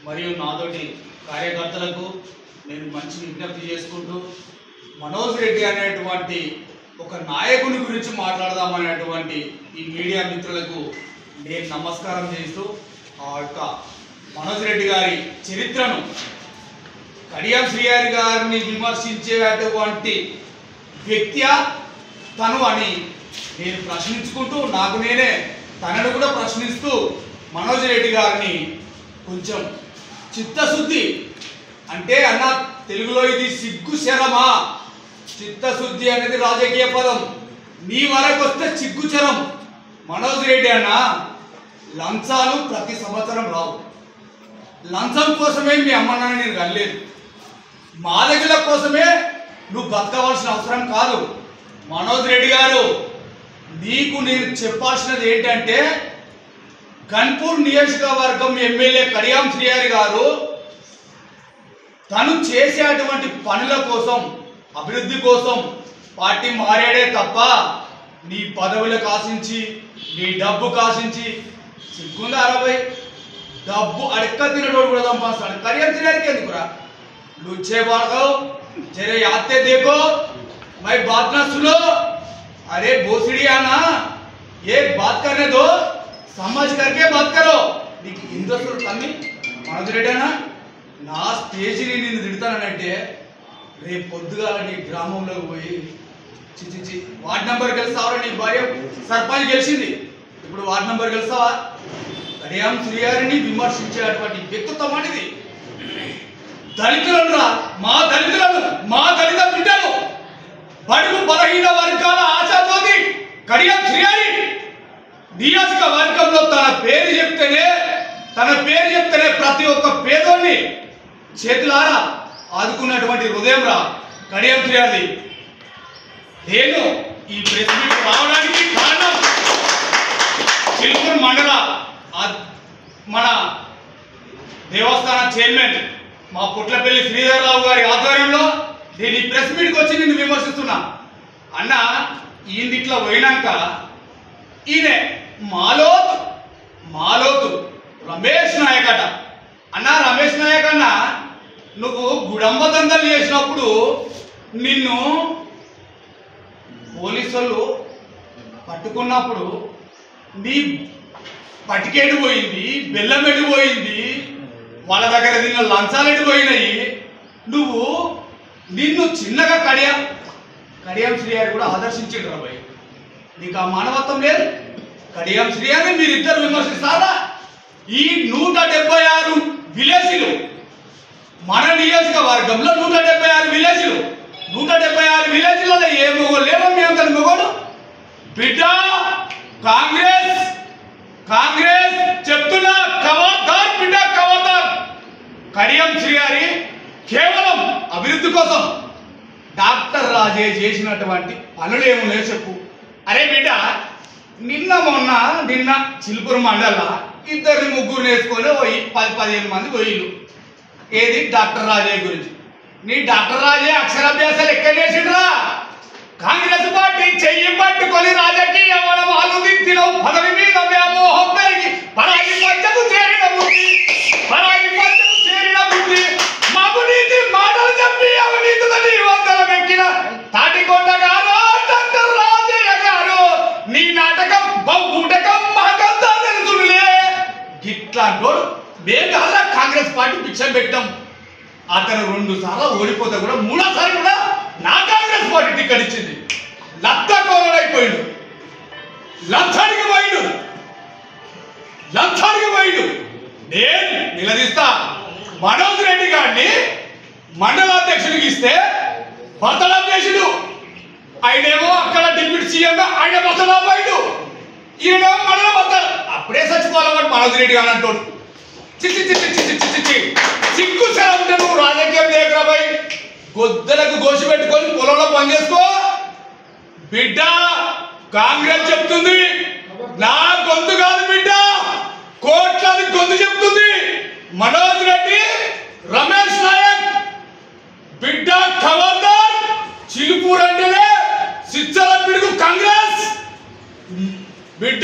మరియు నాతోటి కార్యకర్తలకు నేను మంచి విజ్ఞప్తి చేసుకుంటూ మనోజ్ రెడ్డి అనేటువంటి ఒక నాయకుని గురించి మాట్లాడదామనేటువంటి ఈ మీడియా మిత్రులకు నేను నమస్కారం చేస్తూ ఆ యొక్క మనోజ్ రెడ్డి గారి చరిత్రను కడియం శ్రీహరి గారిని విమర్శించేటువంటి వ్యక్తి తను అని నేను ప్రశ్నించుకుంటూ నాకు నేనే తనను కూడా ప్రశ్నిస్తూ మనోజ్ రెడ్డి గారిని కొంచెం చిత్తశుద్ధి అంటే అన్న తెలుగులో ఇది సిగ్గు శరమా, చిత్తశుద్ధి అనేది రాజకీయ పదం, నీ వరకు వస్తే సిగ్గుచరం. మనోజ్ రెడ్డి అన్న లంచాలు ప్రతి సంవత్సరం రావు, లంచం కోసమే మీ అమ్మన్న నేను కనలేదు, మాదగిల కోసమే నువ్వు బతకవలసిన అవసరం కాదు. మనోజ్ రెడ్డి గారు నీకు నేను చెప్పాల్సినది ఏంటంటే గన్పూర్ నియోజకవర్గం ఎమ్మెల్యే కడియం శ్రీహరి గారు తను చేసేటువంటి పనుల కోసం అభివృద్ధి కోసం పార్టీ మారాడే తప్ప నీ పదవులకు ఆశించి నీ డబ్బు కాశించి సిగ్గుందా 60 డబ్బు అడక్క తినడోడు కూడా సంపాదిస్తాడు. కడియం శ్రీహరికి ఎందుకురా लुच्चे बाड़ो जरा याद देखो मैं बात ना सुनो, अरे भोसड़िया ना ये बात करने दो, समझ करके बात करो. हिंदुस्तान तम्मी మనోజ్ రెడ్డి అన్న నా స్టేజ్ని నేను తిడతానంటే రేపు పొద్దుగాల నీ గ్రామంలోకి పోయి చిచి వార్డ్ నెంబర్ గెలుస్తావా, నీ భార్య సర్పంచ్ గెలిచింది, ఇప్పుడు వార్డ్ నెంబర్ గెలుస్తావా? కడియం శ్రీహరిని విమర్శించేటువంటి వ్యక్తిత్వం అనేది దళితులను మా దళిత బిడ్డలు బడుగు బలహీన వర్గాల ఆశాజ్యోతి కడియం శ్రీహరి నియోజకవర్గంలో తన పేరు చెప్తేనే ప్రతి ఒక్క పేదోన్ని చేతులారా ఆదుకున్నటువంటి హృదయం రా కడియం శ్రీహరి. నేను ఈ ప్రెస్ మీట్ రావడానికి కారణం చిలుకూరు మండల మన దేవస్థాన చైర్మన్ మా పుట్లపల్లి శ్రీధర్రావు గారి ఆధ్వర్యంలో నేను ఈ ప్రెస్ మీట్కి వచ్చి నిన్ను విమర్శిస్తున్నా. అన్న ఈయనదిట్లా పోయినాక ఈయన మాలోతు రమేష్ నాయక్ అట. అన్న రమేష్ నాయక్ అన్న నువ్వు గుడంబ దందలు చేసినప్పుడు నిన్ను పోలీసులు పట్టుకున్నప్పుడు నీ పటికేడు పోయింది, బెల్లం ఎడిపోయింది, వాళ్ళ దగ్గర తిన్న లంచాలు ఎడిపోయినాయి. నువ్వు నిన్ను చిన్నగా కడియం శ్రీహరి కూడా ఆదర్శించిండు రా భయ్, నీకు ఆ మానవత్వం లేదు. కడియం శ్రీహరిని మీరిద్దరు విమర్శిస్తారా? ఈ 176 విలేజ్లు మన నియోజకవర్గంలో 176 విలేజ్లు 176 విలేజ్లలో ఏ మొగోడు లేవో మీ అంత మొగోడు బిడ్డ. కాంగ్రెస్ చెప్తున్నా ఖబర్దార్ బిడ్డ ఖబర్దార్. కడియం శ్రీహరి కేవలం అభివృద్ధి కోసం డాక్టర్ రాజే చేసినటువంటి పనులు ఏమున్నాయో చెప్పు. అరే బిడ్డ నిన్న చిలుకూరు మండల 2-3 వేసుకొని పోయి 10-15 మంది పోయిళ్ళు. ఏది డాక్టర్ రాజే గురించి. నీ డాక్టర్ రాజే అక్షరాభ్యాసాలు ఎక్కడ చేసిండ్రా? కాంగ్రెస్ పార్టీ చెయ్యి పట్టుకొని రాజకీయ వాళ్ళు తినవు పదవి మీద వ్యామోహం పెరిగి పరాయి పంచకు చేరిన బుద్ధి మగునీతి మాటలు చెప్పి అవినీతితో వందలం ఎక్కిన తాటికొండ గారు డాక్టర్ రాజయ్య గారు నీ నాటకం బహుటకం మాకంతా తెలుసులే. గిట్లాంటోడు మేఘాల కాంగ్రెస్ పార్టీ భిక్షం పెట్టాం. అతను 2 సార్లు ఓడిపోతే కూడా 3సారి కూడా నా కాంగ్రెస్ పార్టీ టికెట్ ఇచ్చింది. లత్తకోరైపోయిండు, లంచానికి పోయిండు. నేను నిలదీస్తా. మనోజ్ రెడ్డి గారిని మండలాధ్యక్షుడికి ఇస్తే బతలా చేసిండు. ఆయనేమో అక్కడ డిప్యూటీ సీఎం ఆయన బతలా పోయిండు, ఈయనేమో మండల బతలు. అప్పుడే చచ్చిపోవాలన్నమాట మనోజ్ రెడ్డి గారు అంటాడు. సిగ్గు ఉంటే నువ్వు రాజకీయం లేకరాబాయి గొద్దలకు గోసి పెట్టుకొని పొలంలో పనిచేసుకో బిడ్డ. కాంగ్రెస్ చెప్తుంది, నా గొంతు కాదు బిడ్డ, కోట్లాది గొంతు చెప్తుంది. మనోజ్ రెడ్డి, రమేష్ నాయక్ బిడ్డ ఖబర్దార్. చిలుకూరు అంటేనే సిచ్చల పిడుగు కాంగ్రెస్ బిడ్డ.